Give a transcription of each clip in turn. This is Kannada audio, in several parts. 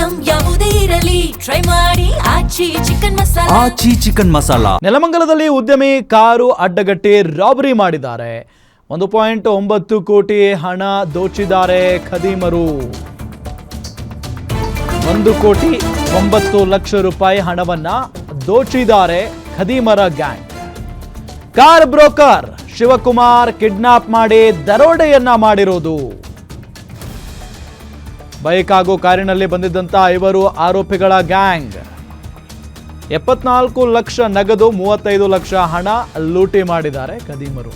ಐಟಂ ಯಾವುದೇ ಇರಲಿ ಟ್ರೈ ಮಾಡಿ ಆಚಿ ಚಿಕನ್ ಮಸಾಲಾ. ನೆಲಮಂಗಲದಲ್ಲಿ ಉದ್ಯಮಿ ಕಾರು ಅಡ್ಡಗಟ್ಟಿ ರಾಬರಿ ಮಾಡಿದ್ದಾರೆ. 1.9 ಕೋಟಿ ಹಣ ದೋಚಿದ್ದಾರೆ ಖದೀಮರು. 1,09,00,000 ರೂಪಾಯಿ ಹಣವನ್ನ ದೋಚಿದ್ದಾರೆ ಖದೀಮರ gang. Car broker Shivakumar kidnap ಮಾಡಿ ದರೋಡೆಯನ್ನ ಮಾಡಿರೋದು. ಬೈಕ್ ಹಾಗೂ ಕಾರಿನಲ್ಲಿ ಬಂದಿದ್ದಂತ 5 ಆರೋಪಿಗಳ ಗ್ಯಾಂಗ್ 74 ಲಕ್ಷ ನಗದು, 35 ಲಕ್ಷ ಹಣ ಲೂಟಿ ಮಾಡಿದ್ದಾರೆ ಖದೀಮರು.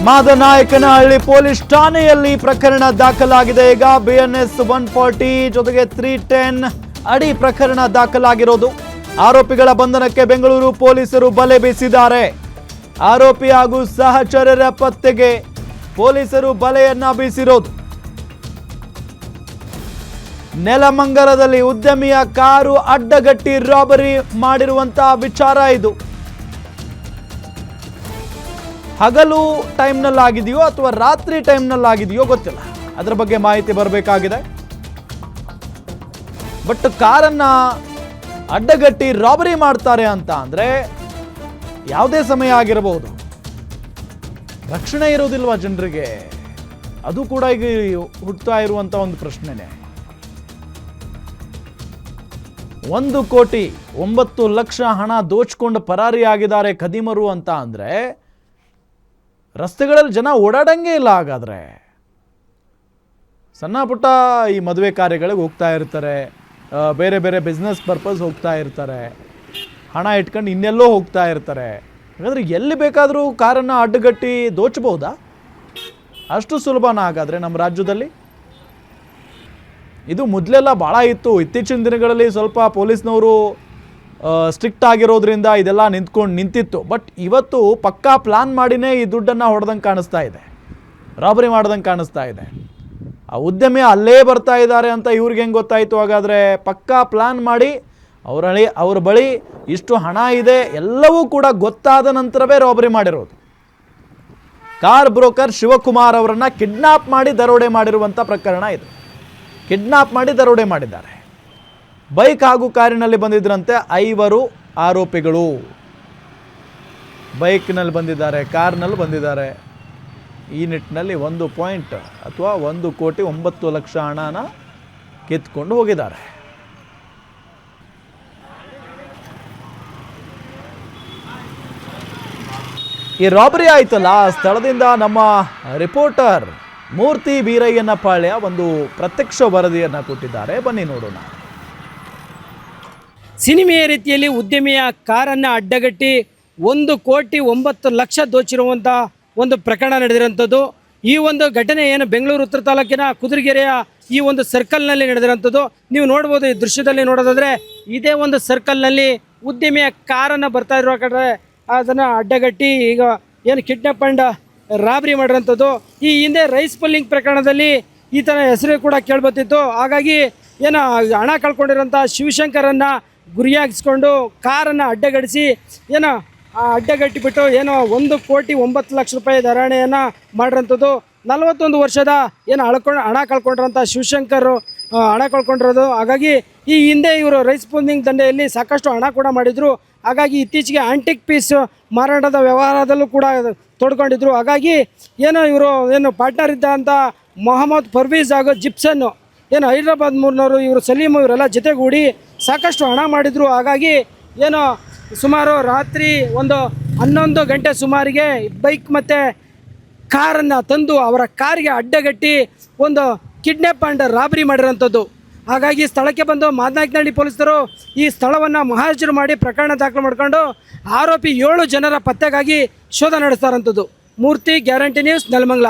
ಮಾದನಾಯಕನಹಳ್ಳಿ ಪೊಲೀಸ್ ಠಾಣೆಯಲ್ಲಿ ಪ್ರಕರಣ ದಾಖಲಾಗಿದೆ. ಈಗ BNS 140 ಜೊತೆಗೆ 310 ಅಡಿ ಪ್ರಕರಣ ದಾಖಲಾಗಿರೋದು. ಆರೋಪಿಗಳ ಬಂಧನಕ್ಕೆ ಬೆಂಗಳೂರು ಪೊಲೀಸರು ಬಲೆ ಬೀಸಿದ್ದಾರೆ. ಆರೋಪಿ ಹಾಗೂ ಸಹಚರರ ಪತ್ತೆಗೆ ಪೊಲೀಸರು ಬಲೆಯನ್ನ ಬೀಸಿರೋದು. ನೆಲಮಂಗಲದಲ್ಲಿ ಉದ್ಯಮಿಯ ಕಾರು ಅಡ್ಡಗಟ್ಟಿ ರಾಬರಿ ಮಾಡಿರುವಂತಹ ವಿಚಾರ ಇದು. ಹಗಲು ಟೈಮ್ನಲ್ಲಾಗಿದೆಯೋ ಅಥವಾ ರಾತ್ರಿ ಟೈಮ್ನಲ್ಲಾಗಿದೆಯೋ ಗೊತ್ತಿಲ್ಲ, ಅದರ ಬಗ್ಗೆ ಮಾಹಿತಿ ಬರಬೇಕಾಗಿದೆ. ಬಟ್ ಕಾರನ್ನ ಅಡ್ಡಗಟ್ಟಿ ರಾಬರಿ ಮಾಡ್ತಾರೆ ಅಂತ ಅಂದ್ರೆ ಯಾವುದೇ ಸಮಯ ಆಗಿರಬಹುದು. ರಕ್ಷಣೆ ಇರೋದಿಲ್ವಾ ಜನರಿಗೆ? ಅದು ಕೂಡ ಈಗ ಹುಟ್ಟುತ್ತಾ ಇರುವಂತ ಒಂದು ಪ್ರಶ್ನೆನೆ. 1,09,00,000 ಹಣ ದೋಚ್ಕೊಂಡು ಪರಾರಿಯಾಗಿದ್ದಾರೆ ಖದೀಮರು ಅಂತ ಅಂದ್ರೆ ರಸ್ತೆಗಳಲ್ಲಿ ಜನ ಓಡಾಡಂಗೆ ಇಲ್ಲ. ಹಾಗಾದರೆ ಸಣ್ಣ ಪುಟ್ಟ ಈ ಮದುವೆ ಕಾರ್ಯಗಳಿಗೆ ಹೋಗ್ತಾ ಇರ್ತಾರೆ, ಬೇರೆ ಬೇರೆ ಬಿಸ್ನೆಸ್ ಪರ್ಪಸ್ ಹೋಗ್ತಾ ಇರ್ತಾರೆ, ಹಣ ಇಟ್ಕೊಂಡು ಇನ್ನೆಲ್ಲೋ ಹೋಗ್ತಾ ಇರ್ತಾರೆ. ಹಾಗಾದರೆ ಎಲ್ಲಿ ಬೇಕಾದರೂ ಕಾರನ್ನು ಅಡ್ಡಗಟ್ಟಿ ದೋಚಬಹುದಾ? ಅಷ್ಟು ಸುಲಭನ ಹಾಗಾದರೆ ನಮ್ಮ ರಾಜ್ಯದಲ್ಲಿ? ಇದು ಮೊದಲೆಲ್ಲ ಭಾಳ ಇತ್ತು. ಇತ್ತೀಚಿನ ದಿನಗಳಲ್ಲಿ ಸ್ವಲ್ಪ ಪೊಲೀಸ್ನವರು ಸ್ಟ್ರಿಕ್ಟ್ ಆಗಿರೋದ್ರಿಂದ ಇದೆಲ್ಲ ನಿಂತಿತ್ತು. ಬಟ್ ಇವತ್ತು ಪಕ್ಕಾ ಪ್ಲಾನ್ ಮಾಡಿನೇ ಈ ದುಡ್ಡನ್ನು ಹೊಡೆದಂಗೆ ಕಾಣಿಸ್ತಾ ಇದೆ, ರಾಬರಿ ಮಾಡ್ದಂಗೆ ಕಾಣಿಸ್ತಾ ಇದೆ. ಆ ಉದ್ಯಮಿ ಅಲ್ಲೇ ಬರ್ತಾ ಇದ್ದಾರೆ ಅಂತ ಇವ್ರಿಗೆ ಹೆಂಗೆ ಗೊತ್ತಾಯಿತು? ಹಾಗಾದರೆ ಪಕ್ಕಾ ಪ್ಲಾನ್ ಮಾಡಿ ಅವ್ರ ಬಳಿ ಇಷ್ಟು ಹಣ ಇದೆ ಎಲ್ಲವೂ ಕೂಡ ಗೊತ್ತಾದ ನಂತರವೇ ರಾಬರಿ ಮಾಡಿರೋದು. ಕಾರ್ ಬ್ರೋಕರ್ ಶಿವಕುಮಾರ್ ಅವರನ್ನು ಕಿಡ್ನಾಪ್ ಮಾಡಿ ದರೋಡೆ ಮಾಡಿರುವಂಥ ಪ್ರಕರಣ ಇದು. ಕಿಡ್ನಾಪ್ ಮಾಡಿ ದರೋಡೆ ಮಾಡಿದ್ದಾರೆ. ಬೈಕ್ ಹಾಗೂ ಕಾರಿನಲ್ಲಿ ಬಂದಿದ್ರಂತೆ 5 ಆರೋಪಿಗಳು. ಬೈಕ್ನಲ್ಲಿ ಬಂದಿದ್ದಾರೆ, ಕಾರ್ನಲ್ಲಿ ಬಂದಿದ್ದಾರೆ. ಈ ನಿಟ್ಟಿನಲ್ಲಿ 1,09,00,000 ಹಣನ ಕಿತ್ಕೊಂಡು ಹೋಗಿದ್ದಾರೆ. ಈ ರಾಬರಿ ಆಯ್ತಲ್ಲ, ಸ್ಥಳದಿಂದ ನಮ್ಮ ರಿಪೋರ್ಟರ್ ಮೂರ್ತಿ ಬೀರಯ್ಯನಪಾಳ್ಯ ಒಂದು ಪ್ರತ್ಯಕ್ಷ ವರದಿಯನ್ನು ಕೊಟ್ಟಿದ್ದಾರೆ. ಬನ್ನಿ ನೋಡೋಣ. ಸಿನಿಮೆಯ ರೀತಿಯಲ್ಲಿ ಉದ್ಯಮಿಯ ಕಾರನ್ನು ಅಡ್ಡಗಟ್ಟಿ 1,09,00,000 ದೋಚಿರುವಂಥ ಒಂದು ಪ್ರಕರಣ ನಡೆದಿರುವಂಥದ್ದು. ಈ ಒಂದು ಘಟನೆ ಏನು ಬೆಂಗಳೂರು ಉತ್ತರ ತಾಲೂಕಿನ ಕುದುರೆಗೆರೆಯ ಈ ಒಂದು ಸರ್ಕಲ್ನಲ್ಲಿ ನಡೆದಿರುವಂಥದ್ದು. ನೀವು ನೋಡ್ಬೋದು, ಈ ದೃಶ್ಯದಲ್ಲಿ ನೋಡೋದಾದರೆ ಇದೇ ಒಂದು ಸರ್ಕಲ್ನಲ್ಲಿ ಉದ್ಯಮಿಯ ಕಾರನ್ನು ಬರ್ತಾ ಇರುವ ಕಡೆ ಅದನ್ನು ಅಡ್ಡಗಟ್ಟಿ ಈಗ ಏನು ಕಿಡ್ನಾಪ್ ಆ್ಯಂಡ್ ರಾಬರಿ ಮಾಡಿರೋಂಥದ್ದು. ಈ ಹಿಂದೆ ರೈಸ್ ಪುಲ್ಲಿಂಗ್ ಪ್ರಕರಣದಲ್ಲಿ ಈ ಥರ ಹೆಸರು ಕೂಡ ಕೇಳ್ಬತ್ತಿತ್ತು. ಹಾಗಾಗಿ ಏನು ಹಣ ಕಳ್ಕೊಂಡಿರೋಂಥ ಶಿವಶಂಕರನ್ನು ಗುರಿಯಾಗಿಸ್ಕೊಂಡು ಕಾರನ್ನು ಅಡ್ಡಗಡಿಸಿ ಅಡ್ಡಗಟ್ಟಿಬಿಟ್ಟು 1,09,00,000 ರೂಪಾಯಿ ಧಾರಣೆಯನ್ನು ಮಾಡಿರೋಂಥದ್ದು. 41 ವರ್ಷದ ಹಣ ಕಳ್ಕೊಂಡಿರೋಂಥ ಶಿವಶಂಕರ್ ಹಣ ಕಳ್ಕೊಂಡಿರೋದು. ಹಾಗಾಗಿ ಈ ಹಿಂದೆ ಇವರು ರೈಸ್ ಪುಲ್ಲಿಂಗ್ ದಂಧೆಯಲ್ಲಿ ಸಾಕಷ್ಟು ಹಣ ಕೂಡ ಮಾಡಿದರು. ಹಾಗಾಗಿ ಇತ್ತೀಚೆಗೆ ಆಂಟಿಕ್ ಪೀಸ್ ಮಾರಾಟದ ವ್ಯವಹಾರದಲ್ಲೂ ಕೂಡ ತೊಡ್ಕೊಂಡಿದ್ರು. ಹಾಗಾಗಿ ಇವರು ಪಾರ್ಟ್ನರ್ ಇದ್ದಂಥ ಮೊಹಮ್ಮದ್ ಪರ್ವೀಜ್ ಹಾಗೂ ಜಿಪ್ಸನ್ ಹೈದರಾಬಾದ್ ಮೂರ್ನವರು ಇವರು ಸಲೀಮ್ ಇವರೆಲ್ಲ ಜೊತೆಗೂಡಿ ಸಾಕಷ್ಟು ಹಣ ಮಾಡಿದರು. ಹಾಗಾಗಿ ಸುಮಾರು ರಾತ್ರಿ 11 ಗಂಟೆ ಸುಮಾರಿಗೆ ಬೈಕ್ ಮತ್ತು ಕಾರನ್ನು ತಂದು ಅವರ ಕಾರಿಗೆ ಅಡ್ಡಗಟ್ಟಿ ಒಂದು ಕಿಡ್ನಾಪ್ ಆ್ಯಂಡ್ ರಾಬರಿ ಮಾಡಿರೋಂಥದ್ದು. ಹಾಗಾಗಿ ಸ್ಥಳಕ್ಕೆ ಬಂದು ಮಾದನಾಯಕನಹಳ್ಳಿ ಪೊಲೀಸರು ಈ ಸ್ಥಳವನ್ನು ಮಹಾಜರು ಮಾಡಿ ಪ್ರಕರಣ ದಾಖಲು ಮಾಡಿಕೊಂಡು ಆರೋಪಿ 7 ಜನರ ಪತ್ತೆಗಾಗಿ ಶೋಧ ನಡೆಸ್ತಾರಂಥದ್ದು. ಮೂರ್ತಿ, ಗ್ಯಾರಂಟಿ ನ್ಯೂಸ್, ನೆಲಮಂಗಲ.